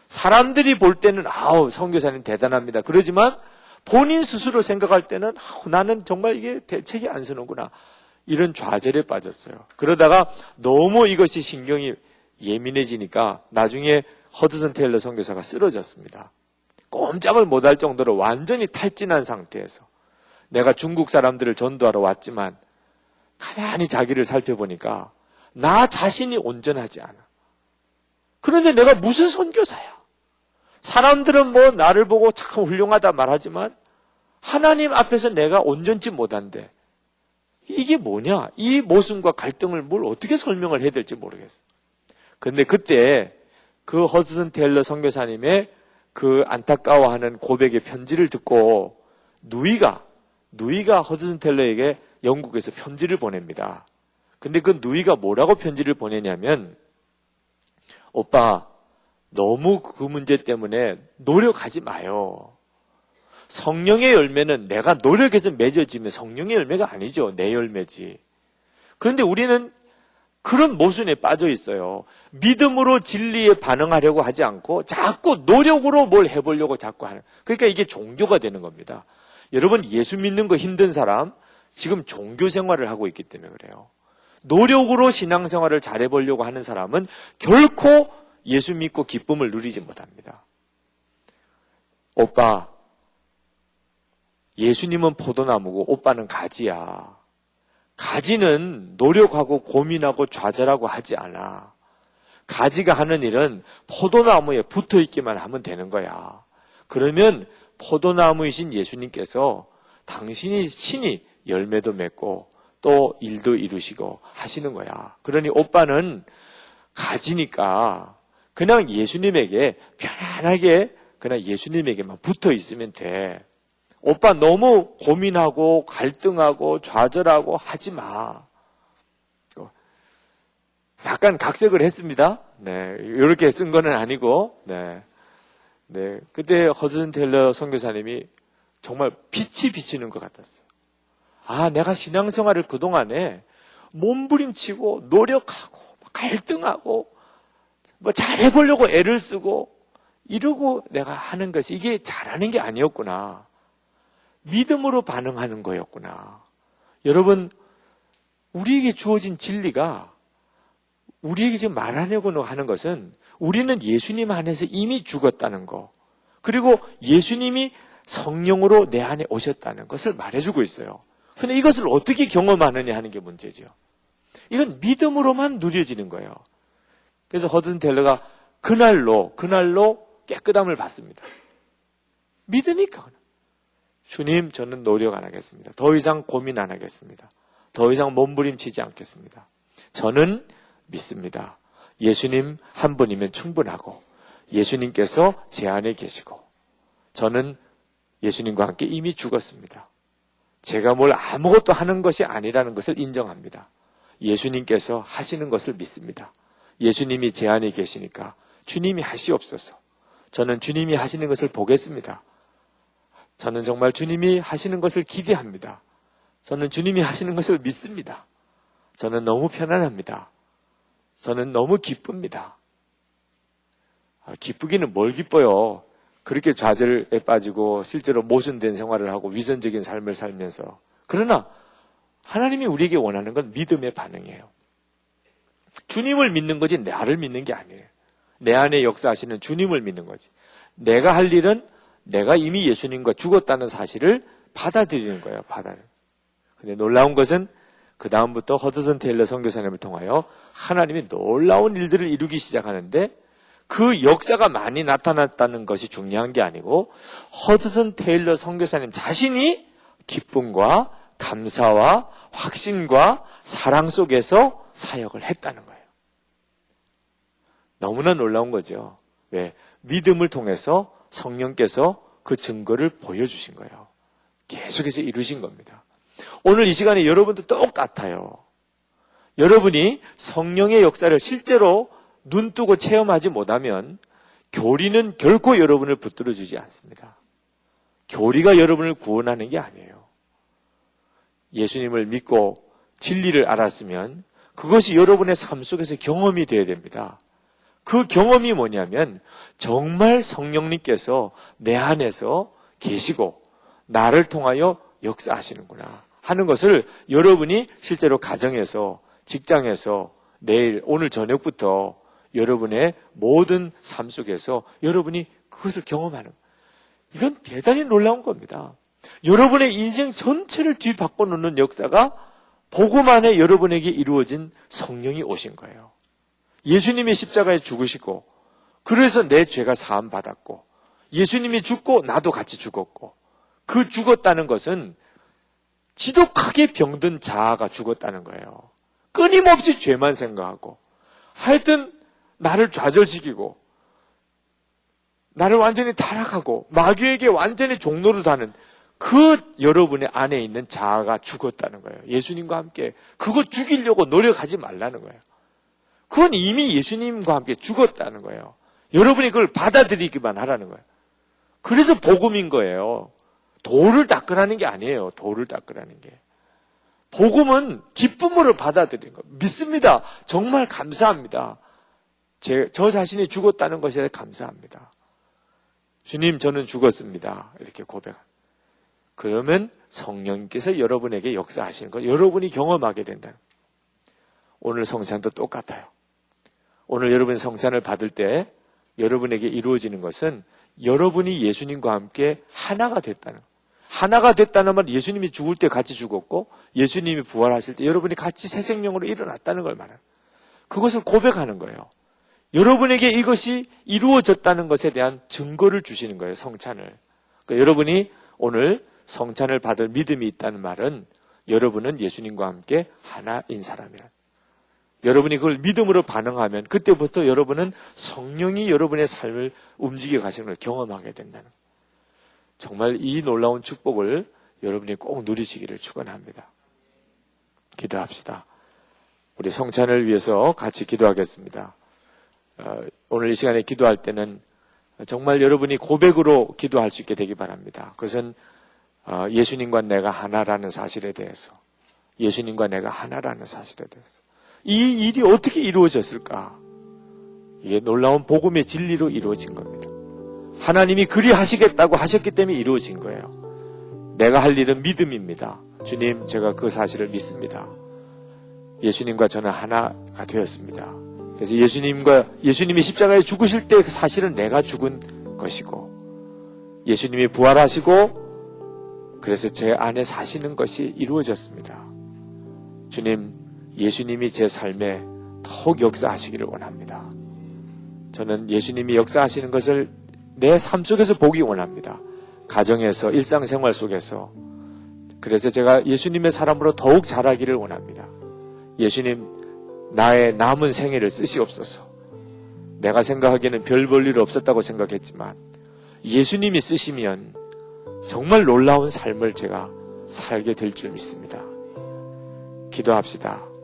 사람들이 볼 때는 선교사님 대단합니다. 그러지만 본인 스스로 생각할 때는 나는 정말 이게 대책이 안 서는구나. 이런 좌절에 빠졌어요. 그러다가 너무 이것이 신경이 예민해지니까 나중에 허드슨 테일러 선교사가 쓰러졌습니다. 꼼짝을 못할 정도로 완전히 탈진한 상태에서 내가 중국 사람들을 전도하러 왔지만 가만히 자기를 살펴보니까 나 자신이 온전하지 않아. 그런데 내가 무슨 선교사야? 사람들은 나를 보고 참 훌륭하다 말하지만 하나님 앞에서 내가 온전치 못한데 이게 뭐냐? 이 모순과 갈등을 뭘 어떻게 설명을 해야 될지 모르겠어. 그런데 그때 그 허드슨 테일러 선교사님의 그 안타까워하는 고백의 편지를 듣고 누이가 허드슨 테일러에게 영국에서 편지를 보냅니다. 근데 그 누이가 뭐라고 편지를 보내냐면 오빠 너무 그 문제 때문에 노력하지 마요. 성령의 열매는 내가 노력해서 맺어지면 성령의 열매가 아니죠. 내 열매지. 그런데 우리는 그런 모순에 빠져 있어요. 믿음으로 진리에 반응하려고 하지 않고 자꾸 노력으로 뭘 해보려고 자꾸 하는. 그러니까 이게 종교가 되는 겁니다. 여러분 예수 믿는 거 힘든 사람 지금 종교 생활을 하고 있기 때문에 그래요. 노력으로 신앙생활을 잘해보려고 하는 사람은 결코 예수 믿고 기쁨을 누리지 못합니다. 오빠, 예수님은 포도나무고 오빠는 가지야. 가지는 노력하고 고민하고 좌절하고 하지 않아. 가지가 하는 일은 포도나무에 붙어있기만 하면 되는 거야. 그러면 포도나무이신 예수님께서 당신이 친히 열매도 맺고 또 일도 이루시고 하시는 거야. 그러니 오빠는 가지니까 그냥 예수님에게 편안하게 그냥 예수님에게만 붙어 있으면 돼. 오빠 너무 고민하고 갈등하고 좌절하고 하지 마. 약간 각색을 했습니다. 네, 이렇게 쓴 거는 아니고, 네. 그때 허드슨 테일러 선교사님이 정말 빛이 비치는 것 같았어요. 내가 신앙생활을 그동안에 몸부림치고 노력하고 갈등하고 잘해보려고 애를 쓰고 이러고 내가 하는 것이 이게 잘하는 게 아니었구나. 믿음으로 반응하는 거였구나. 여러분, 우리에게 주어진 진리가 우리에게 지금 말하려고 하는 것은 우리는 예수님 안에서 이미 죽었다는 거. 그리고 예수님이 성령으로 내 안에 오셨다는 것을 말해주고 있어요. 근데 이것을 어떻게 경험하느냐 하는 게 문제죠. 이건 믿음으로만 누려지는 거예요. 그래서 허드슨 테일러가 그날로 깨끗함을 받습니다. 믿으니까. 주님, 저는 노력 안 하겠습니다. 더 이상 고민 안 하겠습니다. 더 이상 몸부림치지 않겠습니다. 저는 믿습니다. 예수님 한 분이면 충분하고 예수님께서 제 안에 계시고 저는 예수님과 함께 이미 죽었습니다. 제가 뭘 아무것도 하는 것이 아니라는 것을 인정합니다. 예수님께서 하시는 것을 믿습니다. 예수님이 제 안에 계시니까 주님이 하시옵소서. 저는 주님이 하시는 것을 보겠습니다. 저는 정말 주님이 하시는 것을 기대합니다. 저는 주님이 하시는 것을 믿습니다. 저는 너무 편안합니다. 저는 너무 기쁩니다. 기쁘기는 뭘 기뻐요. 그렇게 좌절에 빠지고 실제로 모순된 생활을 하고 위선적인 삶을 살면서. 그러나 하나님이 우리에게 원하는 건 믿음의 반응이에요. 주님을 믿는 거지 나를 믿는 게 아니에요. 내 안에 역사하시는 주님을 믿는 거지. 내가 할 일은 내가 이미 예수님과 죽었다는 사실을 받아들이는 거예요. 근데 놀라운 것은 그 다음부터 허드슨 테일러 선교사님을 통하여 하나님이 놀라운 일들을 이루기 시작하는데 그 역사가 많이 나타났다는 것이 중요한 게 아니고 허드슨 테일러 선교사님 자신이 기쁨과 감사와 확신과 사랑 속에서 사역을 했다는 거예요. 너무나 놀라운 거죠. 왜? 믿음을 통해서 성령께서 그 증거를 보여주신 거예요. 계속해서 이루신 겁니다. 오늘 이 시간에 여러분도 똑같아요. 여러분이 성령의 역사를 실제로 눈뜨고 체험하지 못하면 교리는 결코 여러분을 붙들어주지 않습니다. 교리가 여러분을 구원하는 게 아니에요. 예수님을 믿고 진리를 알았으면 그것이 여러분의 삶 속에서 경험이 되어야 됩니다. 그 경험이 뭐냐면 정말 성령님께서 내 안에서 계시고 나를 통하여 역사하시는구나 하는 것을 여러분이 실제로 가정에서, 직장에서, 내일, 오늘 저녁부터 여러분의 모든 삶 속에서 여러분이 그것을 경험하는 거예요. 이건 대단히 놀라운 겁니다. 여러분의 인생 전체를 뒤바꿔놓는 역사가 복음 안에 여러분에게 이루어진 성령이 오신 거예요. 예수님이 십자가에 죽으시고 그래서 내 죄가 사함 받았고 예수님이 죽고 나도 같이 죽었고 그 죽었다는 것은 지독하게 병든 자아가 죽었다는 거예요. 끊임없이 죄만 생각하고 하여튼 나를 좌절시키고 나를 완전히 타락하고 마귀에게 완전히 종로를 다는 그 여러분의 안에 있는 자아가 죽었다는 거예요. 예수님과 함께 그거 죽이려고 노력하지 말라는 거예요. 그건 이미 예수님과 함께 죽었다는 거예요. 여러분이 그걸 받아들이기만 하라는 거예요. 그래서 복음인 거예요. 돌을 닦으라는 게 아니에요. 돌을 닦으라는 게. 복음은 기쁨으로 받아들이는 거예요. 믿습니다. 정말 감사합니다. 저 자신이 죽었다는 것에 대해 감사합니다. 주님, 저는 죽었습니다. 이렇게 고백합니다. 그러면 성령께서 여러분에게 역사하시는 것, 여러분이 경험하게 된다는 거예요. 오늘 성찬도 똑같아요. 오늘 여러분이 성찬을 받을 때 여러분에게 이루어지는 것은 여러분이 예수님과 함께 하나가 됐다는 거예요. 하나가 됐다는 말은 예수님이 죽을 때 같이 죽었고 예수님이 부활하실 때 여러분이 같이 새 생명으로 일어났다는 걸 말해요. 그것을 고백하는 거예요. 여러분에게 이것이 이루어졌다는 것에 대한 증거를 주시는 거예요. 성찬을. 그러니까 여러분이 오늘 성찬을 받을 믿음이 있다는 말은 여러분은 예수님과 함께 하나인 사람이라. 여러분이 그걸 믿음으로 반응하면 그때부터 여러분은 성령이 여러분의 삶을 움직여 가시는 걸 경험하게 된다는 거예요. 정말 이 놀라운 축복을 여러분이 꼭 누리시기를 축원합니다. 기도합시다. 우리 성찬을 위해서 같이 기도하겠습니다. 오늘 이 시간에 기도할 때는 정말 여러분이 고백으로 기도할 수 있게 되기 바랍니다. 그것은 예수님과 내가 하나라는 사실에 대해서, 예수님과 내가 하나라는 사실에 대해서 이 일이 어떻게 이루어졌을까? 이게 놀라운 복음의 진리로 이루어진 겁니다. 하나님이 그리 하시겠다고 하셨기 때문에 이루어진 거예요. 내가 할 일은 믿음입니다. 주님, 제가 그 사실을 믿습니다. 예수님과 저는 하나가 되었습니다. 그래서 예수님이 십자가에 죽으실 때 그 사실은 내가 죽은 것이고 예수님이 부활하시고 그래서 제 안에 사시는 것이 이루어졌습니다. 주님, 예수님이 제 삶에 더욱 역사하시기를 원합니다. 저는 예수님이 역사하시는 것을 내 삶 속에서 보기 원합니다. 가정에서, 일상생활 속에서. 그래서 제가 예수님의 사람으로 더욱 자라기를 원합니다. 예수님, 나의 남은 생애를 쓰시옵소서. 내가 생각하기에는 별 볼 일 없었다고 생각했지만 예수님이 쓰시면 정말 놀라운 삶을 제가 살게 될 줄 믿습니다. 기도합시다.